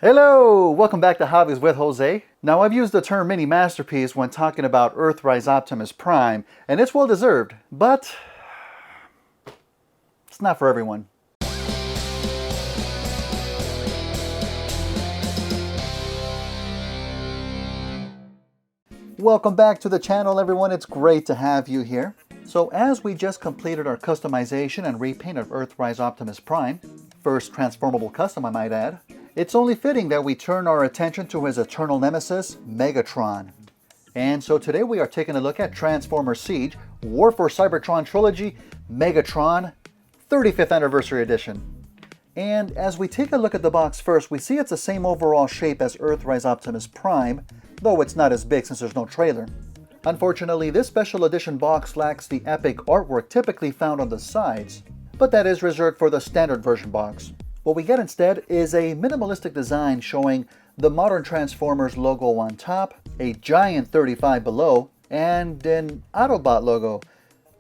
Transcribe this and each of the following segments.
Hello! Welcome back to Hobbies with Jose. Now, I've used the term mini masterpiece when talking about Earthrise Optimus Prime, and it's well deserved, but it's not for everyone. Welcome back to the channel, everyone. It's great to have you here. So as we just completed our customization and repaint of Earthrise Optimus Prime, first transformable custom I might add, it's only fitting that we turn our attention to his eternal nemesis, Megatron. And so today we are taking a look at Transformers Siege, War for Cybertron Trilogy, Megatron, 35th Anniversary Edition. And as we take a look at the box first, we see it's the same overall shape as Earthrise Optimus Prime, though it's not as big since there's no trailer. Unfortunately, this special edition box lacks the epic artwork typically found on the sides, but that is reserved for the standard version box. What we get instead is a minimalistic design showing the modern Transformers logo on top, a giant 35 below, and an Autobot logo.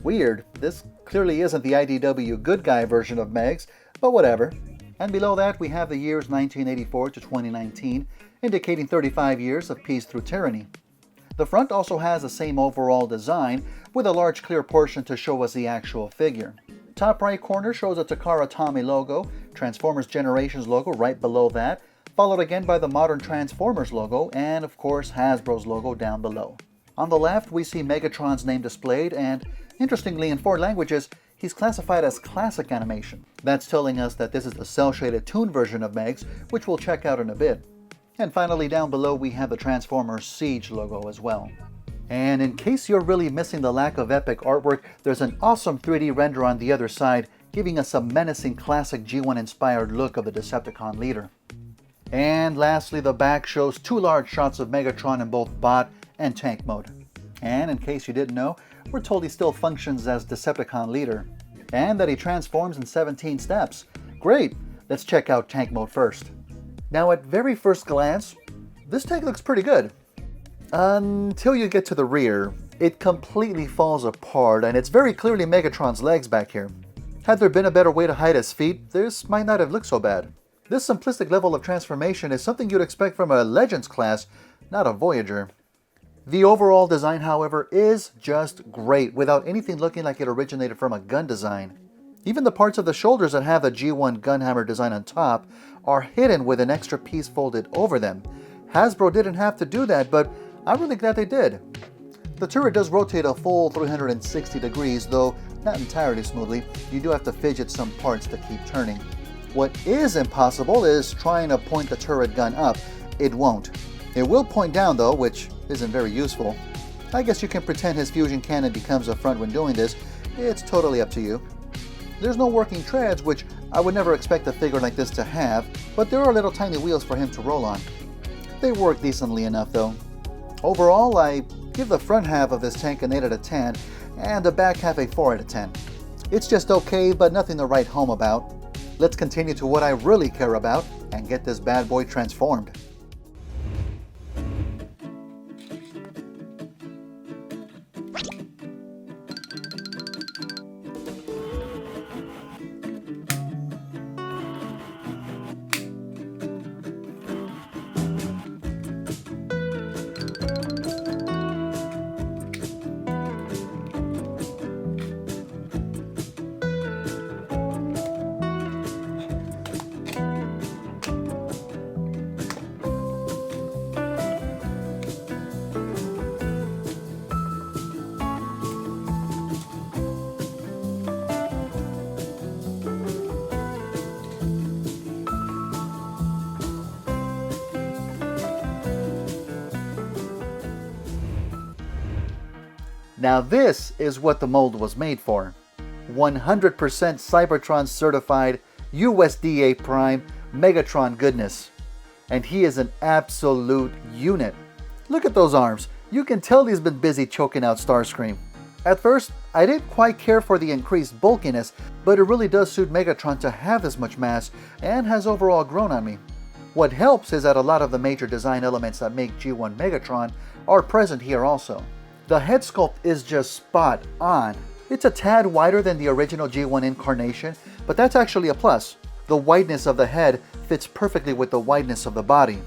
Weird, this clearly isn't the IDW good guy version of Megs, but whatever. And below that we have the years 1984 to 2019, indicating 35 years of peace through tyranny. The front also has the same overall design, with a large clear portion to show us the actual figure. Top right corner shows a Takara Tomy logo, Transformers Generations logo right below that, followed again by the modern Transformers logo, and of course Hasbro's logo down below. On the left we see Megatron's name displayed, and interestingly in 4 languages, he's classified as classic animation. That's telling us that this is the cel-shaded toon version of Megs, which we'll check out in a bit. And finally down below we have the Transformers Siege logo as well. And in case you're really missing the lack of epic artwork, there's an awesome 3D render on the other side, giving us a menacing classic G1 inspired look of the Decepticon leader. And lastly, the back shows 2 large shots of Megatron in both bot and tank mode. And in case you didn't know, we're told he still functions as Decepticon leader, and that he transforms in 17 steps. Great! Let's check out tank mode first. Now at very first glance, this tank looks pretty good. Until you get to the rear, it completely falls apart, and it's very clearly Megatron's legs back here. Had there been a better way to hide his feet, this might not have looked so bad. This simplistic level of transformation is something you'd expect from a Legends class, not a Voyager. The overall design, however, is just great, without anything looking like it originated from a gun design. Even the parts of the shoulders that have the G1 gunhammer design on top are hidden with an extra piece folded over them. Hasbro didn't have to do that, but I'm really glad they did. The turret does rotate a full 360 degrees, though not entirely smoothly. You do have to fidget some parts to keep turning. What is impossible is trying to point the turret gun up. It won't. It will point down though, which isn't very useful. I guess you can pretend his fusion cannon becomes a front when doing this. It's totally up to you. There's no working treads, which I would never expect a figure like this to have, but there are little tiny wheels for him to roll on. They work decently enough though. Overall, I give the front half of this tank an 8 out of 10, and the back half a 4 out of 10. It's just okay, but nothing to write home about. Let's continue to what I really care about, and get this bad boy transformed. Now this is what the mold was made for. 100% Cybertron certified USDA Prime Megatron goodness. And he is an absolute unit. Look at those arms. You can tell he's been busy choking out Starscream. At first, I didn't quite care for the increased bulkiness, but it really does suit Megatron to have this much mass, and has overall grown on me. What helps is that a lot of the major design elements that make G1 Megatron are present here also. The head sculpt is just spot on. It's a tad wider than the original G1 incarnation, but that's actually a plus. The wideness of the head fits perfectly with the wideness of the body.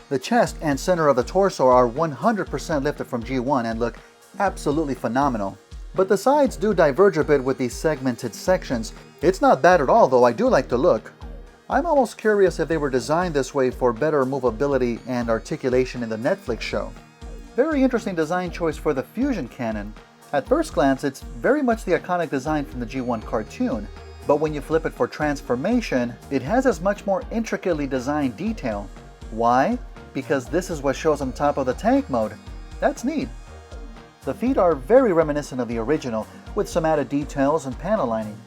The chest and center of the torso are 100% lifted from G1 and look absolutely phenomenal. But the sides do diverge a bit with these segmented sections. It's not bad at all, though I do like the look. I'm almost curious if they were designed this way for better movability and articulation in the Netflix show. Very interesting design choice for the fusion cannon. At first glance, it's very much the iconic design from the G1 cartoon, but when you flip it for transformation, it has this much more intricately designed detail. Why? Because this is what shows on top of the tank mode. That's neat. The feet are very reminiscent of the original, with some added details and panel lining.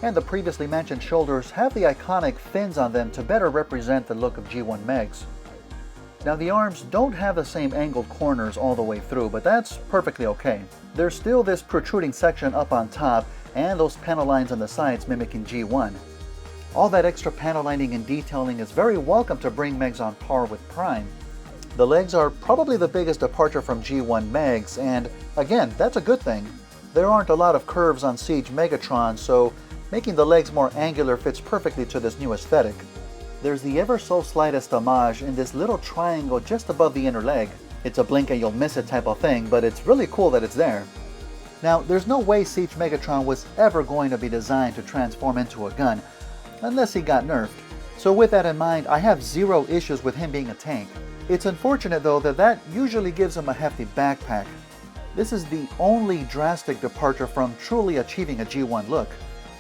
And the previously mentioned shoulders have the iconic fins on them to better represent the look of G1 Megs. Now the arms don't have the same angled corners all the way through, but that's perfectly okay. There's still this protruding section up on top, and those panel lines on the sides mimicking G1. All that extra panel lining and detailing is very welcome to bring Megs on par with Prime. The legs are probably the biggest departure from G1 Megs, and again, that's a good thing. There aren't a lot of curves on Siege Megatron, so making the legs more angular fits perfectly to this new aesthetic. There's the ever so slightest homage in this little triangle just above the inner leg. It's a blink and you'll miss it type of thing, but it's really cool that it's there. Now, there's no way Siege Megatron was ever going to be designed to transform into a gun, unless he got nerfed. So with that in mind, I have zero issues with him being a tank. It's unfortunate though that usually gives him a hefty backpack. This is the only drastic departure from truly achieving a G1 look.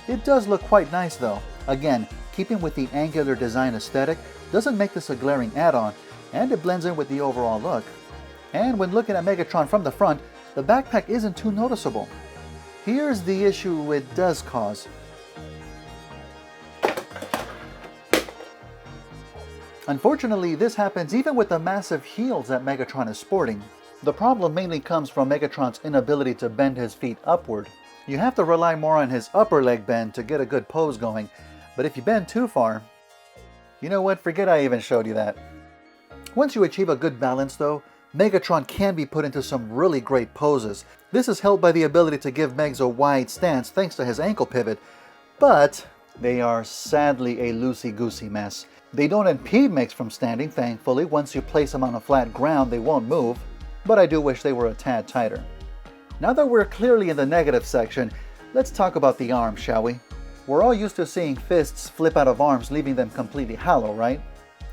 It does look quite nice though. Again, keeping with the angular design aesthetic doesn't make this a glaring add-on, and it blends in with the overall look. And when looking at Megatron from the front, the backpack isn't too noticeable. Here's the issue it does cause. Unfortunately, this happens even with the massive heels that Megatron is sporting. The problem mainly comes from Megatron's inability to bend his feet upward. You have to rely more on his upper leg bend to get a good pose going, but if you bend too far, you know what, forget I even showed you that. Once you achieve a good balance though, Megatron can be put into some really great poses. This is helped by the ability to give Megs a wide stance thanks to his ankle pivot, but they are sadly a loosey-goosey mess. They don't impede Megs from standing, thankfully. Once you place them on a flat ground, they won't move, but I do wish they were a tad tighter. Now that we're clearly in the negative section, let's talk about the arms, shall we? We're all used to seeing fists flip out of arms, leaving them completely hollow, right?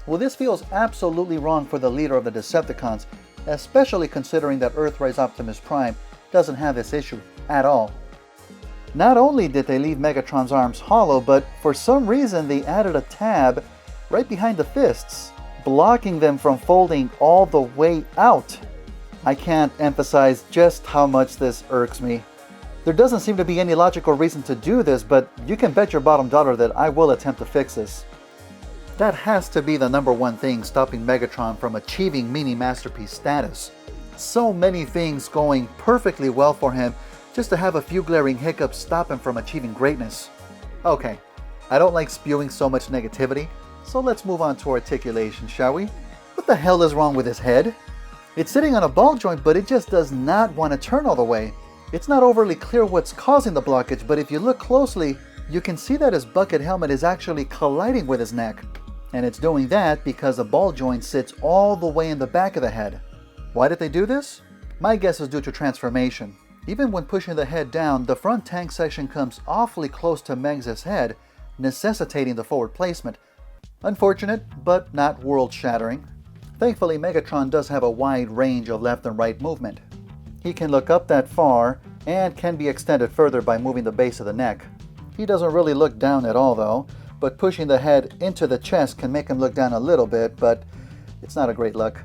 Well, this feels absolutely wrong for the leader of the Decepticons, especially considering that Earthrise Optimus Prime doesn't have this issue at all. Not only did they leave Megatron's arms hollow, but for some reason they added a tab right behind the fists, blocking them from folding all the way out. I can't emphasize just how much this irks me. There doesn't seem to be any logical reason to do this, but you can bet your bottom dollar that I will attempt to fix this. That has to be the #1 thing stopping Megatron from achieving mini masterpiece status. So many things going perfectly well for him, just to have a few glaring hiccups stop him from achieving greatness. Okay, I don't like spewing so much negativity, so let's move on to articulation, shall we? What the hell is wrong with his head? It's sitting on a ball joint, but it just does not want to turn all the way. It's not overly clear what's causing the blockage, but if you look closely, you can see that his bucket helmet is actually colliding with his neck. And it's doing that because the ball joint sits all the way in the back of the head. Why did they do this? My guess is due to transformation. Even when pushing the head down, the front tank section comes awfully close to Megs' head, necessitating the forward placement. Unfortunate, but not world-shattering. Thankfully, Megatron does have a wide range of left and right movement. He can look up that far, and can be extended further by moving the base of the neck. He doesn't really look down at all though, but pushing the head into the chest can make him look down a little bit, but it's not a great look.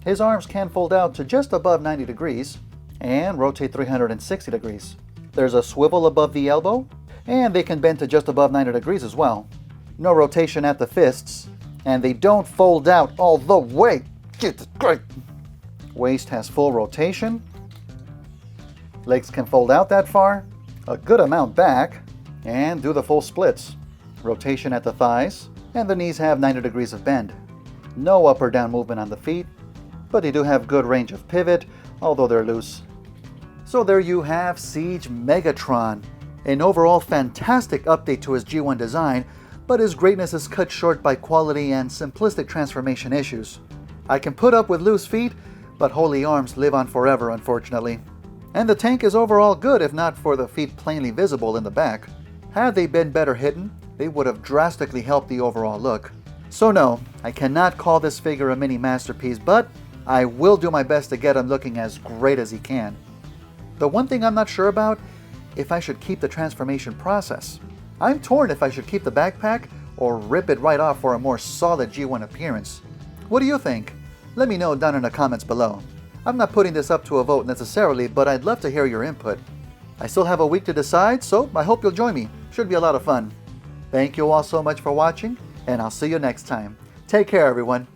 His arms can fold out to just above 90 degrees, and rotate 360 degrees. There's a swivel above the elbow, and they can bend to just above 90 degrees as well. No rotation at the fists, and they don't fold out all the way. Jesus Christ. Waist has full rotation. Legs can fold out that far, a good amount back, and do the full splits. Rotation at the thighs, and the knees have 90 degrees of bend. No up or down movement on the feet, but they do have good range of pivot, although they're loose. So there you have Siege Megatron, An overall fantastic update to his G1 design, but his greatness is cut short by quality and simplistic transformation issues. I can put up with loose feet, but holy arms live on forever, unfortunately. And the tank is overall good if not for the feet plainly visible in the back. Had they been better hidden, they would have drastically helped the overall look. So no, I cannot call this figure a mini masterpiece, but I will do my best to get him looking as great as he can. The one thing I'm not sure about, if I should keep the transformation process. I'm torn if I should keep the backpack or rip it right off for a more solid G1 appearance. What do you think? Let me know down in the comments below. I'm not putting this up to a vote necessarily, but I'd love to hear your input. I still have a week to decide, so I hope you'll join me. Should be a lot of fun. Thank you all so much for watching, and I'll see you next time. Take care, everyone.